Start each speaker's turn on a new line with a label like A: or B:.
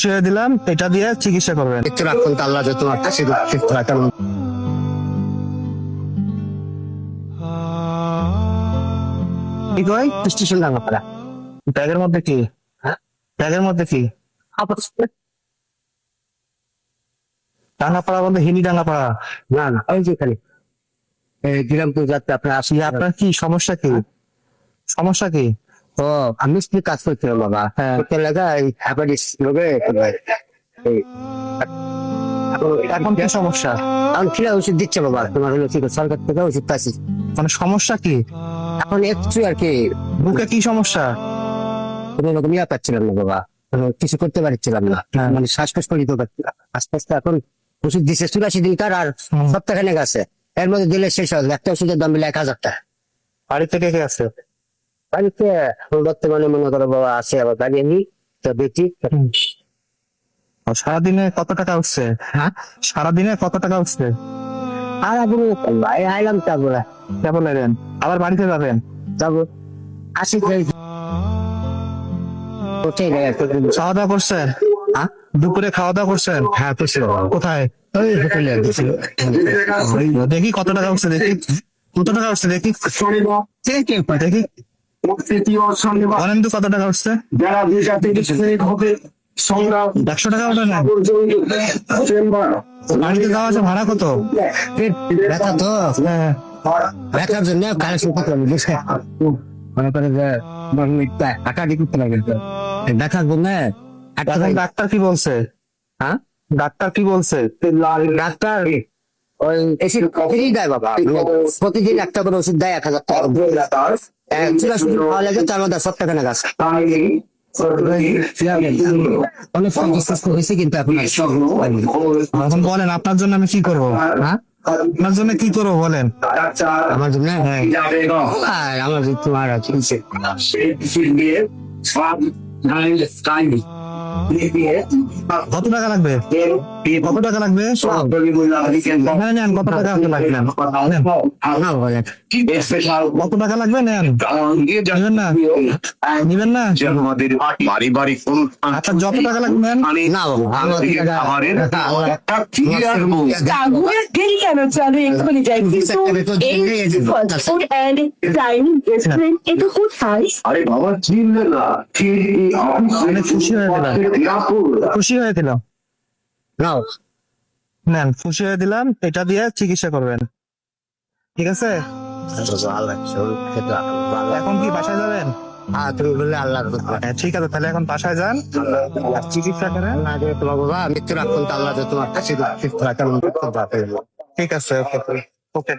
A: ছেড়ে দিলাম, এটা দিয়ে চিকিৎসা করবেন।
B: একটু রাখুন তো, আল্লাহ যে তোমার কাছে রাখুন।
A: কি কই?
B: স্টেশন ডাঙ্গাপাড়া।
A: ব্যাগের মধ্যে কি?
B: হ্যাঁ?
A: ব্যাগের মধ্যে কি? ডাঙ্গাপাড়া বলতে হিলি ডাঙ্গাপাড়া?
B: না না, ওই যে এখানে দিরামপুর যাত্রা আপনার আসলে
A: আপনার কি সমস্যা কি? সমস্যা কি?
B: ও আমি মিস্ত্রি কাজ করছিলাম বাবা।
A: হ্যাঁ।
B: করতে লাগা এই হ্যাপাটাইটিস রোগে এই
A: এখন কি সমস্যা?
B: এখন কিরা ওষুধ দিচ্ছে বাবা, তোমার হলো কি সরকার থেকে ওষুধ পাচ্ছি।
A: মানে সমস্যা কি?
B: এখন একটু আর কি
A: বুকে কি সমস্যা?
B: কোনো রকম ইয়া পাচ্ছিলাম না বাবা, কোনো কিছু করতে পারছিলাম না,
A: হ্যাঁ।
B: মানে শ্বাসকষ্ট করে দিতে পারছিলাম না। আস্তে আস্তে এখন ওষুধ দিচ্ছে 84 দিন কার, আর সপ্তাহখানেক আছে, এর মধ্যে দিলে শেষ হবে। একটা ওষুধের দাম মিলে 1000 টাকা।
A: বাড়ি থেকে কে আছে?
B: বাড়িতে বর্তমানে মনে করো বাবা আছে, আবার বাড়ি এমনি তো বেটি।
A: সারাদিনে কত টাকা উঠছে?
B: হ্যাঁ,
A: সারাদিনে কত টাকা উঠছে?
B: আর আপনি আইলাম তারপরে
A: কেবল এলেন, আবার বাড়িতে যাবেন?
B: যাবো আসি ওঠেই নাই আর কি।
A: খাওয়া দাওয়া করছেন?
B: হ্যাঁ?
A: দুপুরে খাওয়া দাওয়া করছেন?
B: হ্যাঁ করছি বাবা।
A: কোথায়?
B: ওই হোটেলে আর কি।
A: দেখি কত টাকা উঠছে, দেখি কত টাকা উঠছে, দেখি দেখি বলেন তো কত টাকা উঠছে? 100 টাকা ওঠে না? বাড়িতে যাওয়া আসা ভাড়া কত?
B: পেট ব্যথা তো,
A: হ্যাঁ,
B: ব্যথার জন্য কালেকশন করতে হবে বুঝছে। মনে করে যে হাঁটাহাঁটি করতে লাগে, ব্যথার জন্য
A: এখন ডাক্তার কি বলছে?
B: হ্যাঁ
A: ডাক্তার কি বলছে?
B: ডাক্তার ওই এসি ফ্রি দেয় বাবা, প্রতিদিন একটা করে ওষুধ দেয় 1000 টাকা। চুরাশি দিন খাওয়া লাগে, তার মধ্যে 7 টাকা না গাছ। অনেক সুস্থ হয়েছে কিন্তু এখন আর
A: এখন বলেন আপনার জন্য আমি কি করবো?
B: হ্যাঁ?
A: আপনার জন্য কি করবো বলেন?
B: আমার জন্য আমার তোমার আছে
A: কত টাকা লাগবে? কত টাকা লাগবে? হ্যাঁ, নেন, কত টাকা লাগবে? নেন। কত টাকা লাগবে? নেন। নিবেন না? নিবেন না?
C: আমাদের পারিবারিক
A: আচ্ছা, যত টাকা লাগবে নেন।
B: না বাবা, আমার
C: খাবারের একটা ক্লিয়ার
D: তাগুয়ের দেরি কেন? চলো এক্ষুনি যাই। ফুড অ্যান্ড ডাইনিং রেস্টুরেন্ট, এটা কোথায়?
C: আরে বাবা চিনলে না,
A: অনেক খুশি হয়ে গেলাম। খুশি হয়ে দিলাম।
B: নাও
A: নেন, খুশি হয়ে দিলাম, এটা দিয়ে চিকিৎসা করবেন, ঠিক আছে? এখন কি বাসায় যাবেন?
B: তুমি বললে আল্লাহ
A: হ্যাঁ, ঠিক আছে, তাহলে এখন বাসায় যান, আর চিকিৎসা করেন।
B: তোমার বাবা মৃত্যু রাখুন তো, আল্লাহ যে তোমার কাছে রাখুন।
A: ঠিক আছে, ওকে ওকে।